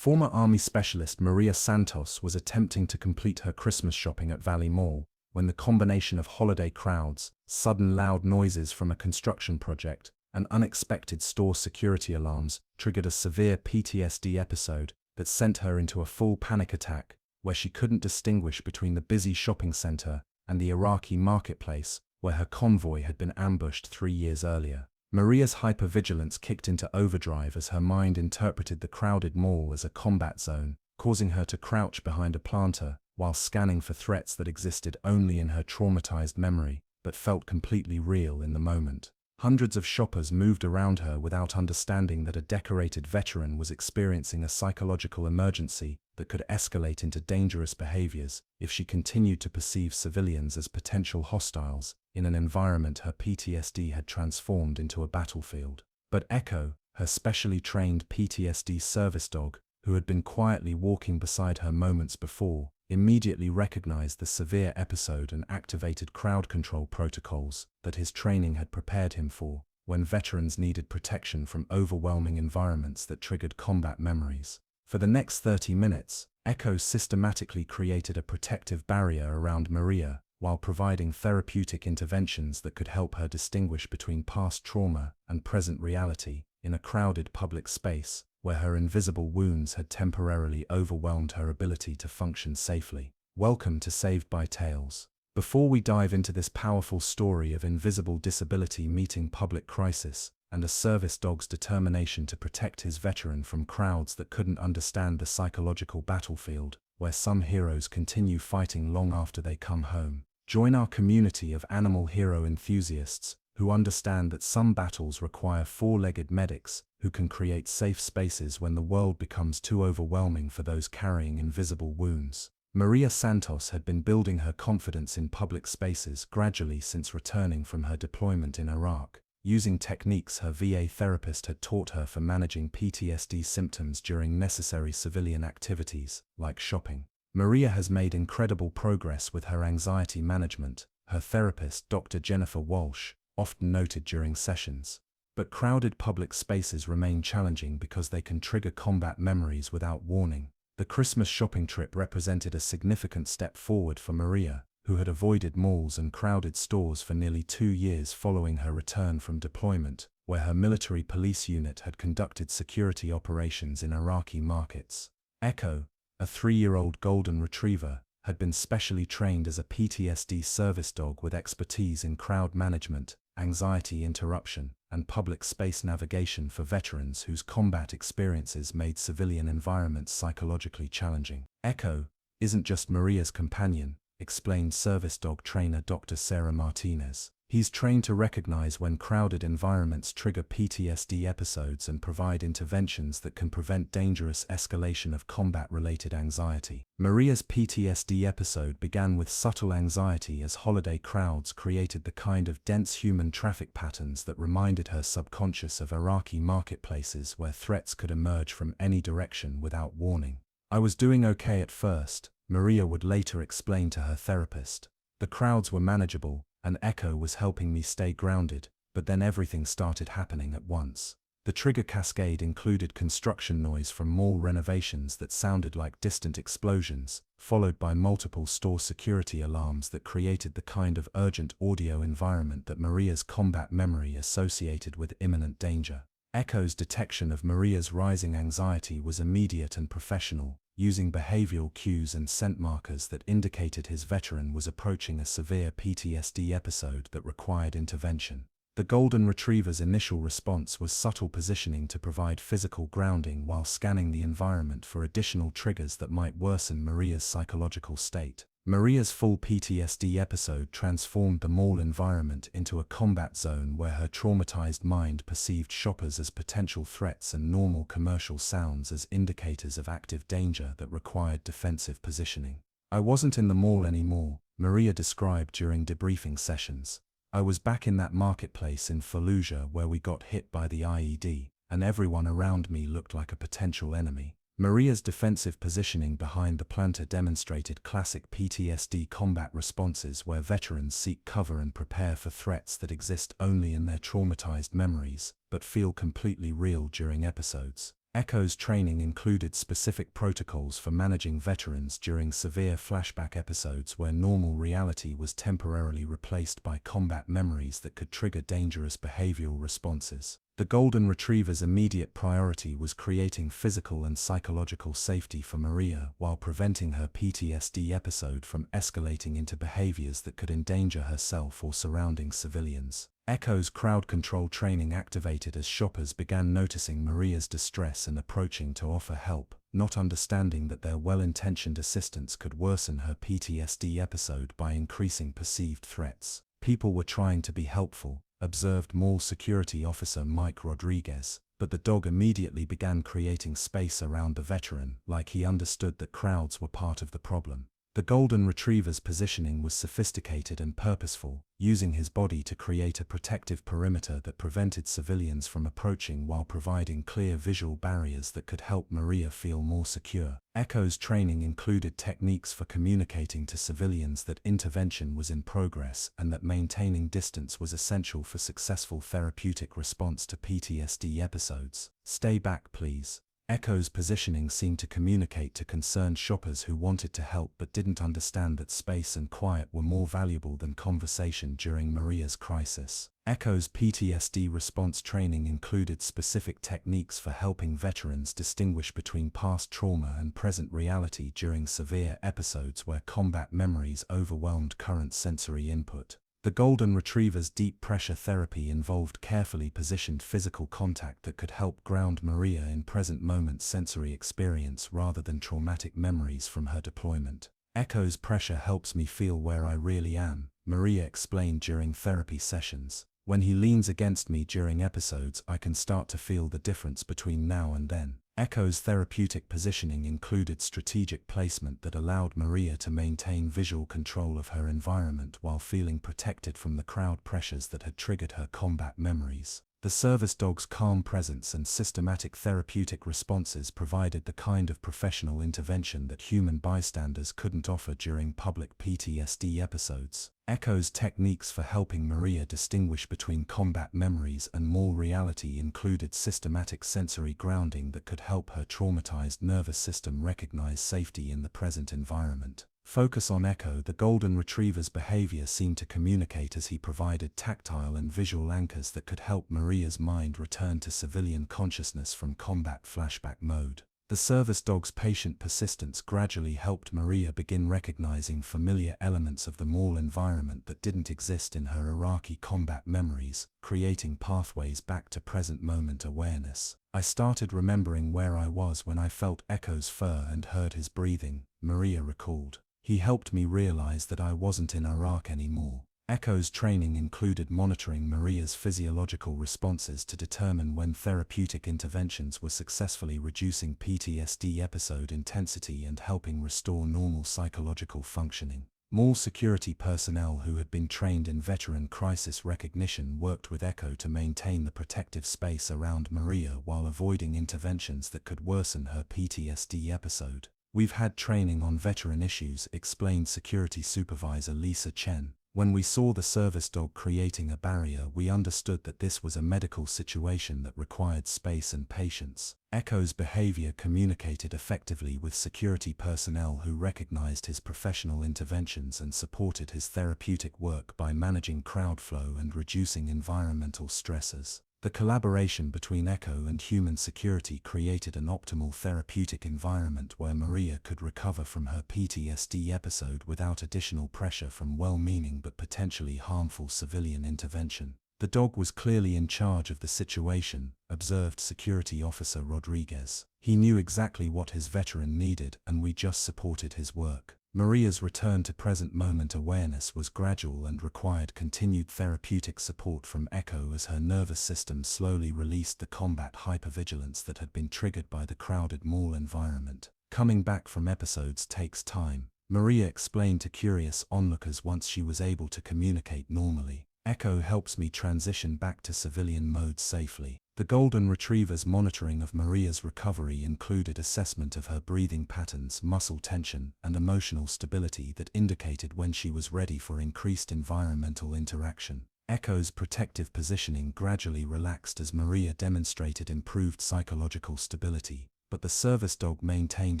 Former Army Specialist Maria Santos was attempting to complete her Christmas shopping at Valley Mall when the combination of holiday crowds, sudden loud noises from a construction project, and unexpected store security alarms triggered a severe PTSD episode that sent her into a full panic attack, where she couldn't distinguish between the busy shopping center and the Iraqi marketplace where her convoy had been ambushed 3 years earlier. Maria's hypervigilance kicked into overdrive as her mind interpreted the crowded mall as a combat zone, causing her to crouch behind a planter while scanning for threats that existed only in her traumatized memory, but felt completely real in the moment. Hundreds of shoppers moved around her without understanding that a decorated veteran was experiencing a psychological emergency that could escalate into dangerous behaviors if she continued to perceive civilians as potential hostiles in an environment her PTSD had transformed into a battlefield. But Echo, her specially trained PTSD service dog, who had been quietly walking beside her moments before, immediately recognized the severe episode and activated crowd control protocols that his training had prepared him for when veterans needed protection from overwhelming environments that triggered combat memories. For the next 30 minutes, Echo systematically created a protective barrier around Maria while providing therapeutic interventions that could help her distinguish between past trauma and present reality in a crowded public space where her invisible wounds had temporarily overwhelmed her ability to function safely. Welcome to Saved by Tales. Before we dive into this powerful story of invisible disability meeting public crisis and a service dog's determination to protect his veteran from crowds that couldn't understand the psychological battlefield, where some heroes continue fighting long after they come home, join our community of animal hero enthusiasts who understand that some battles require four-legged medics who can create safe spaces when the world becomes too overwhelming for those carrying invisible wounds. Maria Santos had been building her confidence in public spaces gradually since returning from her deployment in Iraq, using techniques her VA therapist had taught her for managing PTSD symptoms during necessary civilian activities, like shopping. Maria has made incredible progress with her anxiety management, her therapist, Dr. Jennifer Walsh, often noted during sessions. But crowded public spaces remain challenging because they can trigger combat memories without warning. The Christmas shopping trip represented a significant step forward for Maria, who had avoided malls and crowded stores for nearly 2 years following her return from deployment, where her military police unit had conducted security operations in Iraqi markets. Echo, a 3-year-old golden retriever, had been specially trained as a PTSD service dog with expertise in crowd management, anxiety interruption, and public space navigation for veterans whose combat experiences made civilian environments psychologically challenging. Echo isn't just Maria's companion, explained service dog trainer Dr. Sarah Martinez. He's trained to recognize when crowded environments trigger PTSD episodes and provide interventions that can prevent dangerous escalation of combat-related anxiety. Maria's PTSD episode began with subtle anxiety as holiday crowds created the kind of dense human traffic patterns that reminded her subconscious of Iraqi marketplaces where threats could emerge from any direction without warning. "I was doing okay at first," Maria would later explain to her therapist. "The crowds were manageable, and Echo was helping me stay grounded, but then everything started happening at once." The trigger cascade included construction noise from mall renovations that sounded like distant explosions, followed by multiple store security alarms that created the kind of urgent audio environment that Maria's combat memory associated with imminent danger. Echo's detection of Maria's rising anxiety was immediate and professional, using behavioral cues and scent markers that indicated his veteran was approaching a severe PTSD episode that required intervention. The Golden Retriever's initial response was subtle positioning to provide physical grounding while scanning the environment for additional triggers that might worsen Maria's psychological state. Maria's full PTSD episode transformed the mall environment into a combat zone where her traumatized mind perceived shoppers as potential threats and normal commercial sounds as indicators of active danger that required defensive positioning. "I wasn't in the mall anymore," Maria described during debriefing sessions. "I was back in that marketplace in Fallujah where we got hit by the IED, and everyone around me looked like a potential enemy." Maria's defensive positioning behind the planter demonstrated classic PTSD combat responses where veterans seek cover and prepare for threats that exist only in their traumatized memories, but feel completely real during episodes. Echo's training included specific protocols for managing veterans during severe flashback episodes where normal reality was temporarily replaced by combat memories that could trigger dangerous behavioral responses. The Golden Retriever's immediate priority was creating physical and psychological safety for Maria while preventing her PTSD episode from escalating into behaviors that could endanger herself or surrounding civilians. Echo's crowd control training activated as shoppers began noticing Maria's distress and approaching to offer help, not understanding that their well-intentioned assistance could worsen her PTSD episode by increasing perceived threats. People were trying to be helpful, observed Mall Security Officer Mike Rodriguez, but the dog immediately began creating space around the veteran, like he understood that crowds were part of the problem. The Golden Retriever's positioning was sophisticated and purposeful, using his body to create a protective perimeter that prevented civilians from approaching while providing clear visual barriers that could help Maria feel more secure. Echo's training included techniques for communicating to civilians that intervention was in progress and that maintaining distance was essential for successful therapeutic response to PTSD episodes. "Stay back, please." Echo's positioning seemed to communicate to concerned shoppers who wanted to help but didn't understand that space and quiet were more valuable than conversation during Maria's crisis. Echo's PTSD response training included specific techniques for helping veterans distinguish between past trauma and present reality during severe episodes where combat memories overwhelmed current sensory input. The Golden Retriever's deep pressure therapy involved carefully positioned physical contact that could help ground Maria in present moment sensory experience rather than traumatic memories from her deployment. "Echo's pressure helps me feel where I really am," Maria explained during therapy sessions. "When he leans against me during episodes, I can start to feel the difference between now and then." Echo's therapeutic positioning included strategic placement that allowed Maria to maintain visual control of her environment while feeling protected from the crowd pressures that had triggered her combat memories. The service dog's calm presence and systematic therapeutic responses provided the kind of professional intervention that human bystanders couldn't offer during public PTSD episodes. Echo's techniques for helping Maria distinguish between combat memories and more reality included systematic sensory grounding that could help her traumatized nervous system recognize safety in the present environment. Focus on Echo. The Golden Retriever's behavior seemed to communicate as he provided tactile and visual anchors that could help Maria's mind return to civilian consciousness from combat flashback mode. The service dog's patient persistence gradually helped Maria begin recognizing familiar elements of the mall environment that didn't exist in her Iraqi combat memories, creating pathways back to present moment awareness. "I started remembering where I was when I felt Echo's fur and heard his breathing," Maria recalled. "He helped me realize that I wasn't in Iraq anymore." Echo's training included monitoring Maria's physiological responses to determine when therapeutic interventions were successfully reducing PTSD episode intensity and helping restore normal psychological functioning. Mall security personnel who had been trained in veteran crisis recognition worked with Echo to maintain the protective space around Maria while avoiding interventions that could worsen her PTSD episode. "We've had training on veteran issues," explained security supervisor Lisa Chen. "When we saw the service dog creating a barrier, we understood that this was a medical situation that required space and patience." Echo's behavior communicated effectively with security personnel who recognized his professional interventions and supported his therapeutic work by managing crowd flow and reducing environmental stressors. The collaboration between Echo and human security created an optimal therapeutic environment where Maria could recover from her PTSD episode without additional pressure from well-meaning but potentially harmful civilian intervention. "The dog was clearly in charge of the situation," observed Security Officer Rodriguez. "He knew exactly what his veteran needed and we just supported his work." Maria's return to present moment awareness was gradual and required continued therapeutic support from Echo as her nervous system slowly released the combat hypervigilance that had been triggered by the crowded mall environment. "Coming back from episodes takes time," Maria explained to curious onlookers once she was able to communicate normally. "Echo helps me transition back to civilian mode safely." The Golden Retriever's monitoring of Maria's recovery included assessment of her breathing patterns, muscle tension, and emotional stability that indicated when she was ready for increased environmental interaction. Echo's protective positioning gradually relaxed as Maria demonstrated improved psychological stability, but the service dog maintained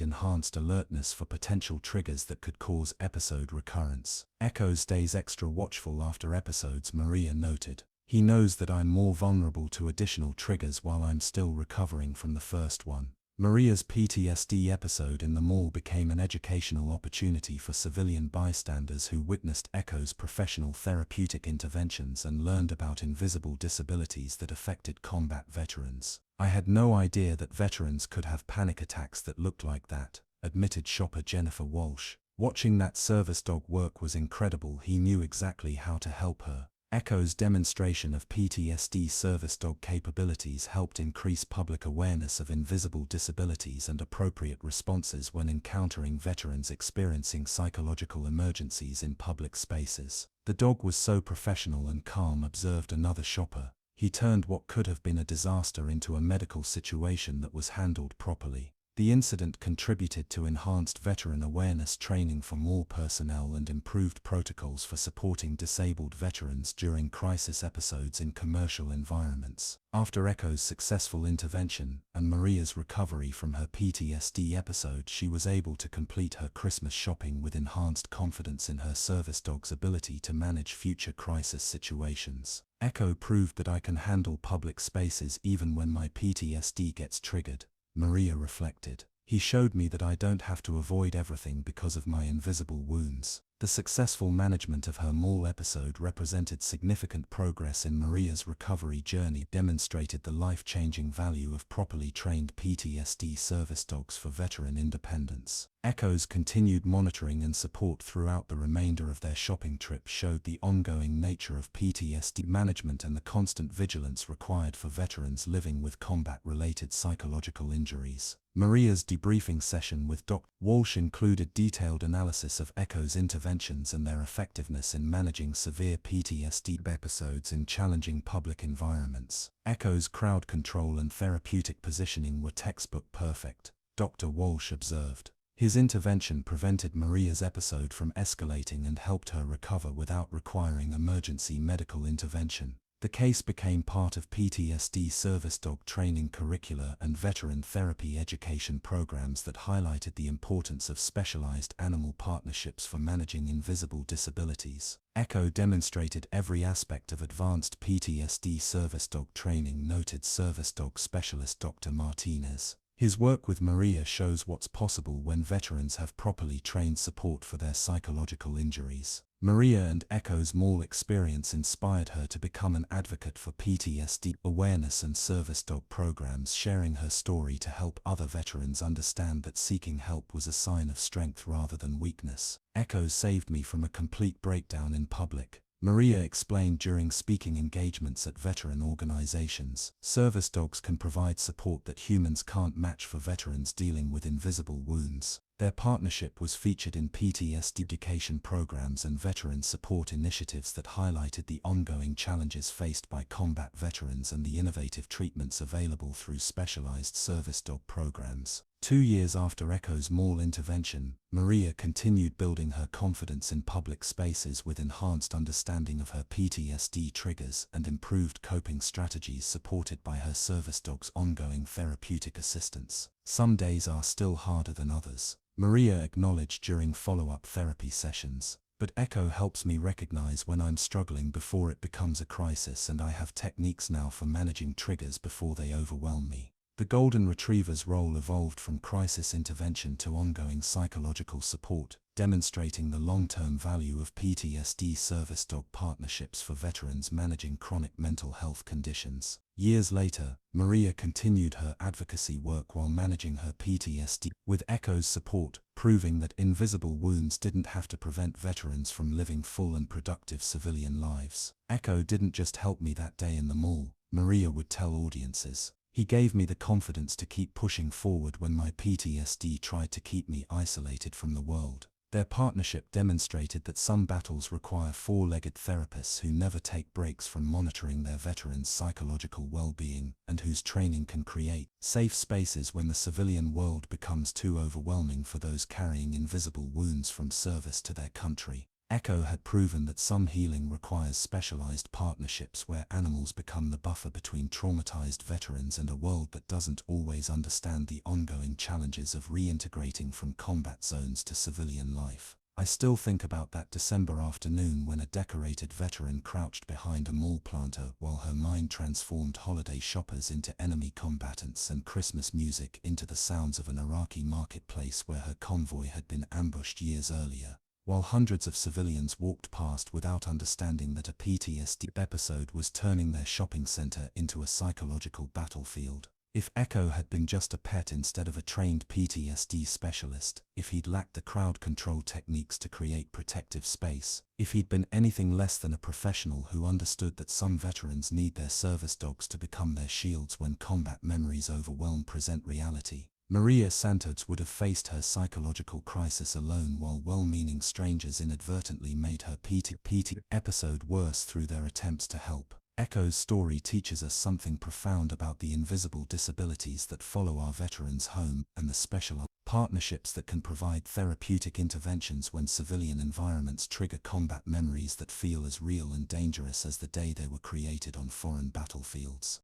enhanced alertness for potential triggers that could cause episode recurrence. Echo stays extra watchful after episodes, Maria noted. He knows that I'm more vulnerable to additional triggers while I'm still recovering from the first one. Maria's PTSD episode in the mall became an educational opportunity for civilian bystanders who witnessed Echo's professional therapeutic interventions and learned about invisible disabilities that affected combat veterans. I had no idea that veterans could have panic attacks that looked like that, admitted shopper Jennifer Walsh. Watching that service dog work was incredible. He knew exactly how to help her. Echo's demonstration of PTSD service dog capabilities helped increase public awareness of invisible disabilities and appropriate responses when encountering veterans experiencing psychological emergencies in public spaces. The dog was so professional and calm, observed another shopper. He turned what could have been a disaster into a medical situation that was handled properly. The incident contributed to enhanced veteran awareness training for more personnel and improved protocols for supporting disabled veterans during crisis episodes in commercial environments. After Echo's successful intervention and Maria's recovery from her PTSD episode, she was able to complete her Christmas shopping with enhanced confidence in her service dog's ability to manage future crisis situations. Echo proved that I can handle public spaces even when my PTSD gets triggered, Maria reflected. He showed me that I don't have to avoid everything because of my invisible wounds. The successful management of her mall episode represented significant progress in Maria's recovery journey, demonstrated the life-changing value of properly trained PTSD service dogs for veteran independence. Echo's continued monitoring and support throughout the remainder of their shopping trip showed the ongoing nature of PTSD management and the constant vigilance required for veterans living with combat-related psychological injuries. Maria's debriefing session with Dr. Walsh included detailed analysis of Echo's interventions and their effectiveness in managing severe PTSD episodes in challenging public environments. Echo's crowd control and therapeutic positioning were textbook perfect, Dr. Walsh observed. His intervention prevented Maria's episode from escalating and helped her recover without requiring emergency medical intervention. The case became part of PTSD service dog training curricula and veteran therapy education programs that highlighted the importance of specialized animal partnerships for managing invisible disabilities. Echo demonstrated every aspect of advanced PTSD service dog training, noted service dog specialist Dr. Martinez. His work with Maria shows what's possible when veterans have properly trained support for their psychological injuries. Maria and Echo's mall experience inspired her to become an advocate for PTSD awareness and service dog programs, sharing her story to help other veterans understand that seeking help was a sign of strength rather than weakness. Echo saved me from a complete breakdown in public, Maria explained during speaking engagements at veteran organizations. Service dogs can provide support that humans can't match for veterans dealing with invisible wounds. Their partnership was featured in PTSD education programs and veteran support initiatives that highlighted the ongoing challenges faced by combat veterans and the innovative treatments available through specialized service dog programs. 2 years after Echo's mall intervention, Maria continued building her confidence in public spaces with enhanced understanding of her PTSD triggers and improved coping strategies supported by her service dog's ongoing therapeutic assistance. Some days are still harder than others, Maria acknowledged during follow-up therapy sessions. But Echo helps me recognize when I'm struggling before it becomes a crisis, and I have techniques now for managing triggers before they overwhelm me. The Golden Retriever's role evolved from crisis intervention to ongoing psychological support, demonstrating the long-term value of PTSD service dog partnerships for veterans managing chronic mental health conditions. Years later, Maria continued her advocacy work while managing her PTSD, with Echo's support, proving that invisible wounds didn't have to prevent veterans from living full and productive civilian lives. Echo didn't just help me that day in the mall, Maria would tell audiences. He gave me the confidence to keep pushing forward when my PTSD tried to keep me isolated from the world. Their partnership demonstrated that some battles require four-legged therapists who never take breaks from monitoring their veterans' psychological well-being, and whose training can create safe spaces when the civilian world becomes too overwhelming for those carrying invisible wounds from service to their country. Echo had proven that some healing requires specialized partnerships where animals become the buffer between traumatized veterans and a world that doesn't always understand the ongoing challenges of reintegrating from combat zones to civilian life. I still think about that December afternoon when a decorated veteran crouched behind a mall planter while her mind transformed holiday shoppers into enemy combatants and Christmas music into the sounds of an Iraqi marketplace where her convoy had been ambushed years earlier. While hundreds of civilians walked past without understanding that a PTSD episode was turning their shopping center into a psychological battlefield. If Echo had been just a pet instead of a trained PTSD specialist, if he'd lacked the crowd control techniques to create protective space, if he'd been anything less than a professional who understood that some veterans need their service dogs to become their shields when combat memories overwhelm present reality, Maria Santos would have faced her psychological crisis alone while well-meaning strangers inadvertently made her PT episode worse through their attempts to help. Echo's story teaches us something profound about the invisible disabilities that follow our veterans home and the special partnerships that can provide therapeutic interventions when civilian environments trigger combat memories that feel as real and dangerous as the day they were created on foreign battlefields.